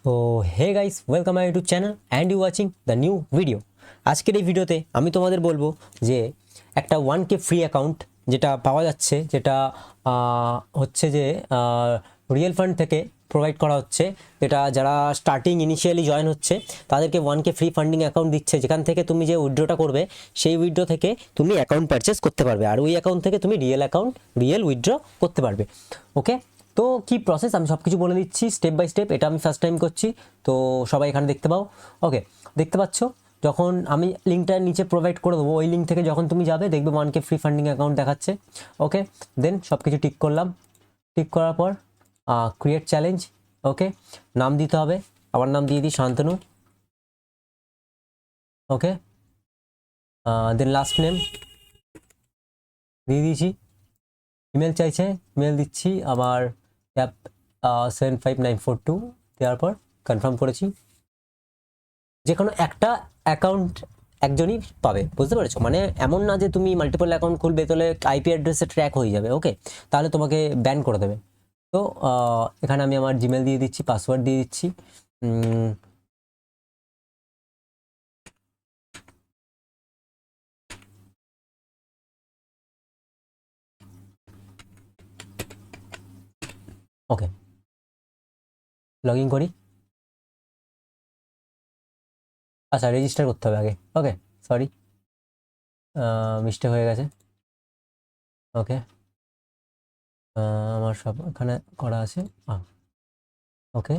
তো hey guys, welcome my YouTube channel and you watching the new video. আজকের এই ভিডিওতে আমি তোমাদের বলবো যে একটা 1K ফ্রি অ্যাকাউন্ট যেটা পাওয়া যাচ্ছে, যেটা হচ্ছে যে রিয়েল ফান্ড থেকে প্রোভাইড করা হচ্ছে, যেটা যারা স্টার্টিং ইনিশিয়ালি জয়েন হচ্ছে তাদেরকে 1K ফ্রি ফান্ডিং অ্যাকাউন্ট দিচ্ছে, যেখান থেকে তুমি যে উইথড্রটা করবে সেই উইথড্র থেকে তুমি অ্যাকাউন্ট পারচেস করতে পারবে, আর ওই অ্যাকাউন্ট থেকে তুমি রিয়েল উইথড্র করতে পারবে। ওকে, তো কি প্রসেস আমি সব কিছু বলে দিচ্ছি স্টেপ বাই স্টেপ। এটা আমি ফার্স্ট টাইম করছি, তো সবাই এখানে দেখতে পাও। ওকে, দেখতে পাচ্ছ, যখন আমি লিঙ্কটা নিচে প্রোভাইড করে দেবো, ওই লিঙ্ক থেকে যখন তুমি যাবে দেখবে 1K ফ্রি ফান্ডিং অ্যাকাউন্ট দেখাচ্ছে। ওকে, দেন সব কিছু টিক করলাম। টিক করার পর ক্রিয়েট চ্যালেঞ্জ। ওকে, নাম দিতে হবে, আমার নাম দিয়ে দিই শান্তনু। ওকে, দেন লাস্ট নেম দিয়ে দিয়েছি। ইমেল চাইছে, ইমেল দিচ্ছি আমার অ্যাপ 75942, দেওয়ার পর কনফার্ম করেছি। যে কোনো একটা অ্যাকাউন্ট একজনই পাবে, বুঝতে পেরেছো? মানে এমন না যে তুমি মাল্টিপল অ্যাকাউন্ট খুলবে তাহলে আইপি অ্যাড্রেসে ট্র্যাক হয়ে যাবে। ওকে, তাহলে তোমাকে ব্যান করে দেবে। তো এখানে আমি আমার জিমেল দিয়ে দিচ্ছি, পাসওয়ার্ড দিয়ে দিচ্ছি। ওকে, লগ ইন করি। আচ্ছা, রেজিস্টার করতে হবে আগে। ওকে, সরি, মিস্টেক হয়ে গেছে। ওকে, আমার সব এখানে করা আছে। Okay,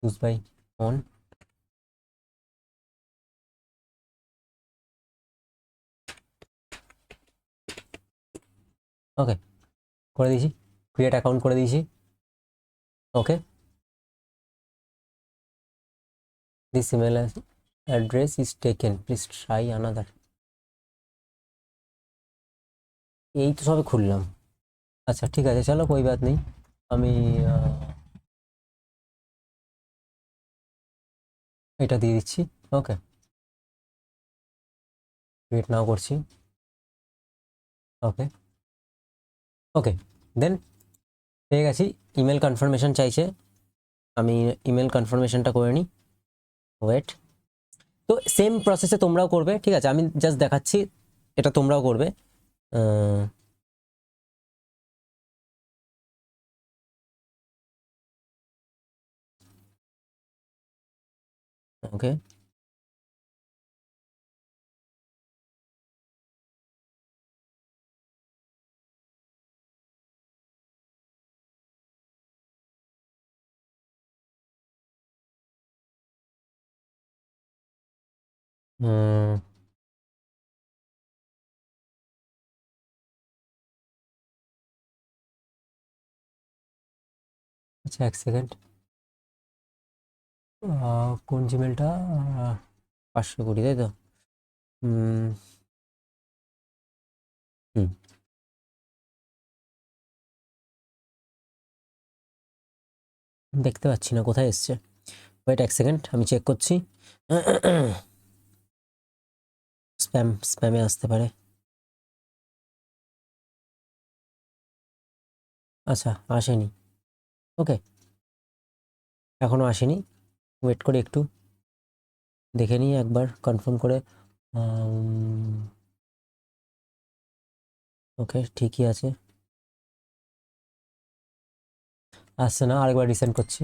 choose by on. Okay, করে দিয়েছি, ক্রিয়েট অ্যাকাউন্ট করে দিয়েছি। Okay, this email address is taken, please try another. এই তো সবে খুললাম। আচ্ছা ঠিক আছে, চলো কোই বাত নেই। আমি এটা দিয়ে দিচ্ছি। ওকে, ওয়েট নাও করছি। ওকে, ওকে, দেন পেয়ে গেছি। ইমেল কনফার্মেশন চাইছে, আমি ইমেল কনফার্মেশনটা করে নিই। ওয়েট, তো সেম প্রসেসে তোমরাও করবে, ঠিক আছে? আমি জাস্ট দেখাচ্ছি, এটা তোমরাও করবে। ওকে, আচ্ছা এক সেকেন্ড, কোন জিমেলটা? 520, তাই তো? হুম, হুম, দেখতে পাচ্ছি না কোথায় এসছে। ওয়েট এক সেকেন্ড, আমি চেক করছি। স্প্যামে আসতে পারে। আচ্ছা, আসেনি। ওকে, এখনো আসেনি, ওয়েট করি একটু, দেখে নিই একবার কনফার্ম করে। ওকে, ঠিকই আছে, আসছে না, আরেকবার রিসেন্ড করছি।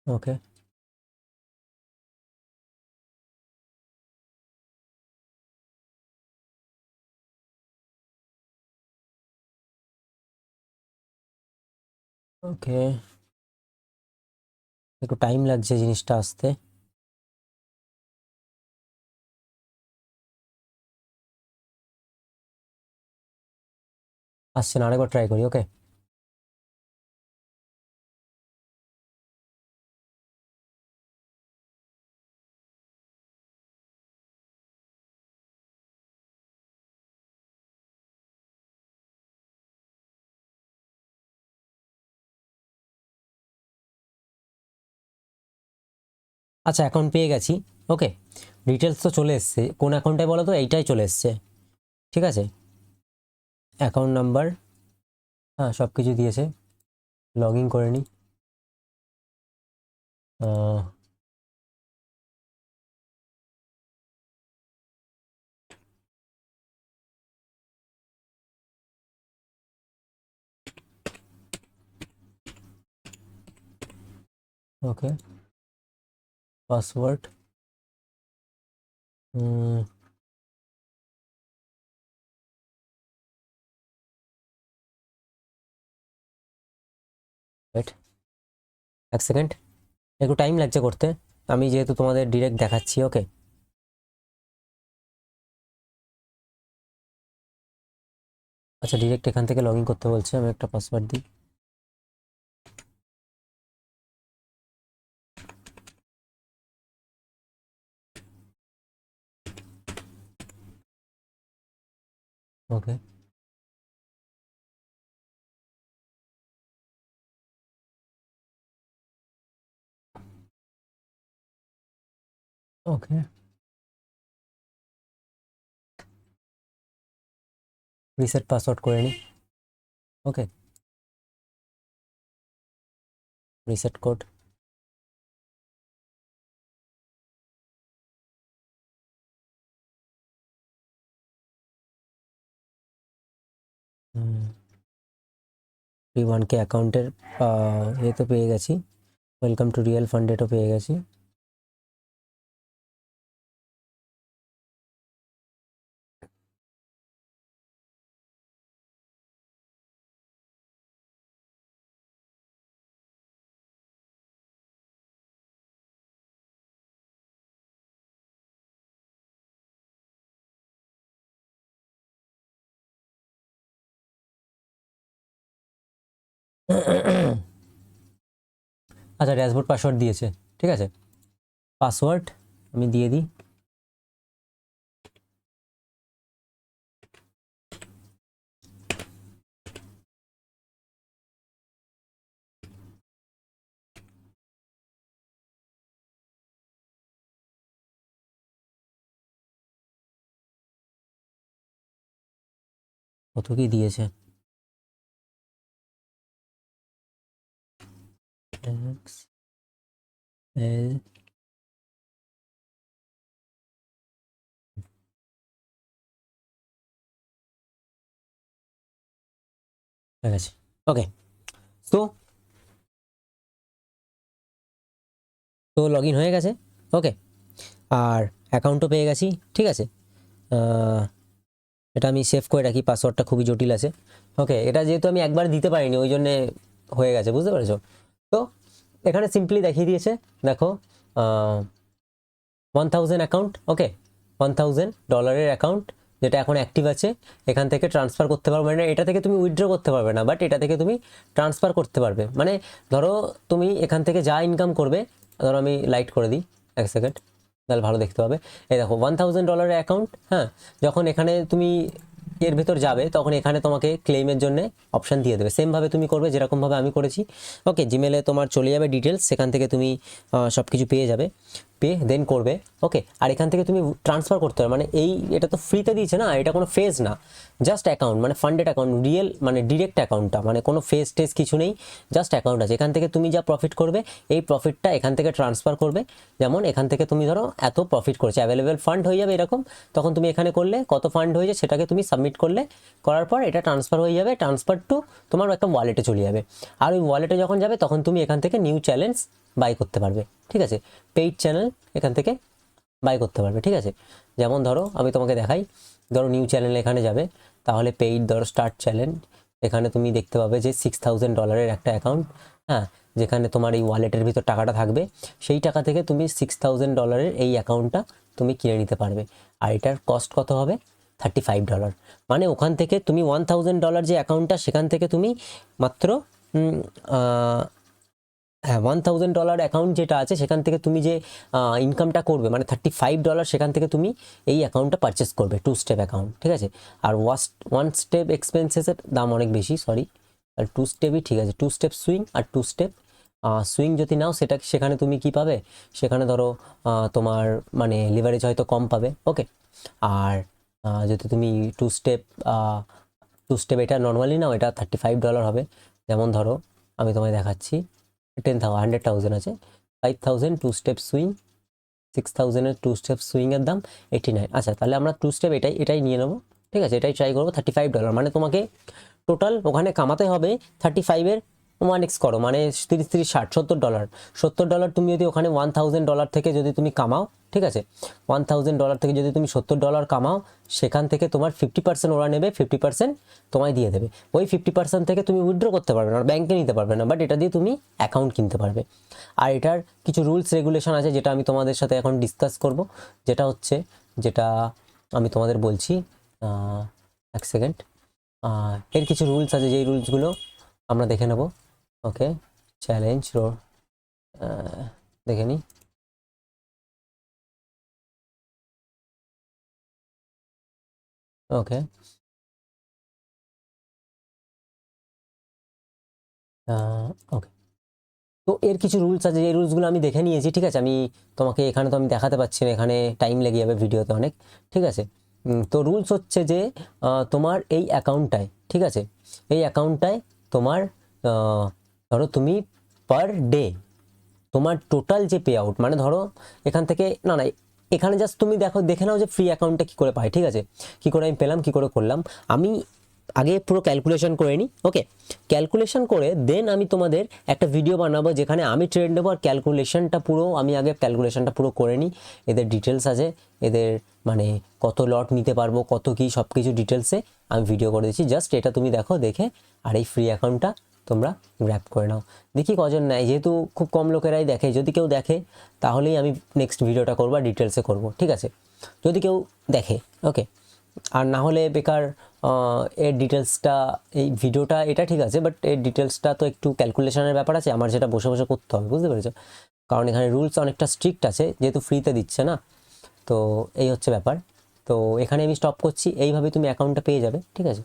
ওকে, ওকে, একটু টাইম লাগছে জিনিসটা আসতে। আসছে না, আরেকবার ট্রাই করি। ওকে, আচ্ছা অ্যাকাউন্ট পেয়ে গেছি। ওকে, ডিটেলস তো চলে এসছে, কোন অ্যাকাউন্টটাই বলো তো? এইটাই চলে এসছে, ঠিক আছে। অ্যাকাউন্ট নাম্বার হ্যাঁ সব কিছু দিয়েছে, লগ ইন করে নিই। ওকে, পাসওয়ার্ড ওয়েট 1 সেকেন্ড, একটু টাইম লাগছে করতে, আমি যেহেতু তোমাদের ডিরেক্ট দেখাচ্ছি। ওকে, আচ্ছা ডিরেক্ট এখান থেকে লগ ইন করতে বলছে, আমি একটা পাসওয়ার্ড দিই। ওকে, ওকে, রিসেট পাসওয়ার্ড করে নিই। ওকে, রিসেট কোড, P1K অ্যাকাউন্টের এ তো পেয়ে গেছি, ওয়েলকাম টু রিয়েল ফান্ডেটও পেয়ে গেছি। আচ্ছা ড্যাশবোর্ড পাসওয়ার্ড দিয়েছে, ঠিক আছে, পাসওয়ার্ড আমি দিয়ে দিই। কত কি দিয়েছে, X L ঠিক আছে। ওকে, তো তো লগ ইন হয়ে গেছে। ওকে, আর অ্যাকাউন্টও পেয়ে গেছি, ঠিক আছে। এটা আমি সেভ করে রাখি, পাসওয়ার্ডটা খুবই জটিল আছে। ওকে, এটা যেহেতু আমি একবার দিতে পারিনি ওই জন্যে হয়ে গেছে, বুঝতে পেরেছো? তো এখানে সিম্পলি দেখিয়ে দিয়েছে, দেখো 1000 অ্যাকাউন্ট। ওকে, $1000 অ্যাকাউন্ট যেটা এখন অ্যাক্টিভ আছে, এখান থেকে ট্রান্সফার করতে পারবে, মানে এটা থেকে তুমি উইথড্র করতে পারবে না, বাট এটা থেকে তুমি ট্রান্সফার করতে পারবে। মানে ধরো তুমি এখান থেকে যা ইনকাম করবে, ধরো আমি লাইট করে দিই 1 সেকেন্ড, তাহলে ভালো দেখতে হবে। এই দেখো $1000 অ্যাকাউন্ট। হ্যাঁ, যখন এখানে তুমি এর ভেতর যাবে তখন এখানে তোমাকে ক্লেমের জন্য অপশান দিয়ে দেবে, সেমভাবে তুমি করবে যেরকমভাবে আমি করেছি। ওকে, জিমেলে তোমার চলে যাবে ডিটেলস, সেখান থেকে তুমি সব কিছু পেয়ে যাবে, পেয়ে দেন করবে। ওকে, আর এখান থেকে তুমি ট্রান্সফার করতে হবে, মানে এটা তো ফ্রিতে দিয়েছে না, এটা কোনো ফেজ না, জাস্ট অ্যাকাউন্ট, মানে ফান্ডেড অ্যাকাউন্ট, রিয়েল মানে ডিরেক্ট অ্যাকাউন্টটা, মানে কোনো ফেজ টেজ কিছু নেই, জাস্ট অ্যাকাউন্ট আছে। এখান থেকে তুমি যা প্রফিট করবে এই প্রফিটটা এখান থেকে ট্রান্সফার করবে। যেমন এখান থেকে তুমি ধরো এত প্রফিট করেছে, অ্যাভেলেবেল ফান্ড হয়ে যাবে এরকম, তখন তুমি এখানে করলে কত ফান্ড হয়েছে সেটাকে তুমি সাবমিট করলে, করার পর এটা ট্রান্সফার হয়ে যাবে, ট্রান্সফার টু তোমার একটা ওয়ালেটে চলে যাবে। আর ওই ওয়ালেটে যখন যাবে তখন তুমি এখান থেকে নিউ চ্যালেঞ্জ বাই করতে পারবে, ঠিক আছে, পেইড চ্যানেল এখান থেকে বাই করতে পারবে, ঠিক আছে। যেমন ধরো আমি তোমাকে দেখাই, ধরো নিউ চ্যানেল এখানে যাবে, তাহলে পেইড ধরো স্টার্ট চ্যানেল, এখানে তুমি দেখতে পাবে যে $6000 একটা অ্যাকাউন্ট, হ্যাঁ, যেখানে তোমার এই ওয়ালেটের ভিতর টাকাটা থাকবে, সেই টাকা থেকে তুমি $6000 এই অ্যাকাউন্টটা তুমি কিনে নিতে পারবে। আর এটার কস্ট কত হবে? $35। মানে ওখান থেকে তুমি $1000 যে অ্যাকাউন্টটা, সেখান থেকে তুমি মাত্র হ্যাঁ $1000 অ্যাকাউন্ট যেটা আছে সেখান থেকে তুমি যে ইনকামটা করবে, মানে $35, সেখান থেকে তুমি এই অ্যাকাউন্টটা পারচেস করবে, 2 স্টেপ অ্যাকাউন্ট, ঠিক আছে। আর 1 স্টেপ এক্সপেন্সেসের দাম অনেক বেশি, সরি, আর 2 স্টেপই ঠিক আছে, 2 স্টেপ সুইং আর 2 স্টেপ সুইং যদি নাও সেখানে তুমি কি পাবে, সেখানে ধরো তোমার মানে লিভারেজ হয়তো কম পাবে। ওকে, আর যদি তুমি 2 স্টেপ টু স্টেপ এটা নর্মালি নাও, এটা $35 হবে। যেমন ধরো আমি তোমায় দেখাচ্ছি, 100,000 আছে, 5,000 টু স্টেপ সুইং, 6,000-এর টু স্টেপ সুইংয়ের দাম 89। আচ্ছা, তাহলে আমরা টু স্টেপ এটাই নিয়ে নেবো, ঠিক আছে, এটাই ট্রাই করবো। $35 মানে তোমাকে টোটাল ওখানে কামাতে হবে 35-এর 1x করো, মানে 30, 30, 60, $70। $70 তুমি যদি ওখানে $1,000 থেকে যদি তুমি কামাও, ঠিক আছে, $1,000 থেকে যদি তুমি $70 কামাও, সেখান থেকে তোমার 50% ওরা নেবে, 50% তোমায় দিয়ে দেবে। ওই 50% থেকে তুমি উইথড্র করতে পারবে না, ব্যাংকে নিতে পারবে না, বাট এটা দিয়ে তুমি অ্যাকাউন্ট কিনতে পারবে। আর এটার কিছু রুলস রেগুলেশন আছে যেটা আমি তোমাদের সাথে এখন ডিসকাস করব, যেটা আমি তোমাদের বলছি। এক সেকেন্ড। এর কিছু রুলস আছে, যেই রুলসগুলো আমরা দেখে নেব। ওকে, চ্যালেঞ্জ দেখে নিই। ওকে, ওকে, তো এর কিছু রুলস আছে, এই রুলসগুলো আমি দেখে নিয়েছি, ঠিক আছে। আমি তোমাকে এখানে তো আমি দেখাতে পাচ্ছি না, এখানে টাইম লেগে যাবে ভিডিওতে অনেক, ঠিক আছে। তো রুলস হচ্ছে যে তোমার এই অ্যাকাউন্টটায়, ঠিক আছে, এই অ্যাকাউন্টটায় তোমার ধরো তুমি পার ডে তোমার টোটাল যে পে আউট, মানে ধরো এখান থেকে না, এখানে জাস্ট তুমি দেখে নাও যে ফ্রি অ্যাকাউন্টটা কী করে পাই, ঠিক আছে, কী করে আমি পেলাম, কী করে করলাম। আমি আগে পুরো ক্যালকুলেশন করে নিই। ওকে, ক্যালকুলেশন করে দেন আমি তোমাদের একটা ভিডিও বানাবো যেখানে আমি ট্রেড নেবো, আর ক্যালকুলেশনটা পুরো আমি আগে ক্যালকুলেশনটা পুরো করে নিই। এদের ডিটেলস আছে, এদের মানে কত লট নিতে পারবো, কত কী সব কিছু ডিটেলসে আমি ভিডিও করে দিচ্ছি। জাস্ট এটা তুমি দেখে আর এই ফ্রি অ্যাকাউন্টটা তোমরা গ্র্যাব করে নাও। দেখি কজন নেয়, যেহেতু খুব কম লোকেরাই দেখে, যদি কেউ দেখে তাহলেই আমি নেক্সট ভিডিওটা করবো, ডিটেলসে করব, ঠিক আছে, যদি কেউ দেখে। ওকে, আর না হলে বেকার এর ডিটেলসটা, এই ভিডিওটা এটা ঠিক আছে, বাট এর ডিটেলসটা তো একটু ক্যালকুলেশনের ব্যাপার আছে, আমার যেটা বসে বসে করতে হবে, বুঝতে পেরেছো, কারণ এখানে রুলস অনেকটা স্ট্রিক্ট আছে, যেহেতু ফ্রিতে দিচ্ছে না। তো এই হচ্ছে ব্যাপার। তো এখানে আমি স্টপ করছি, এইভাবে তুমি অ্যাকাউন্টটা পেয়ে যাবে, ঠিক আছে।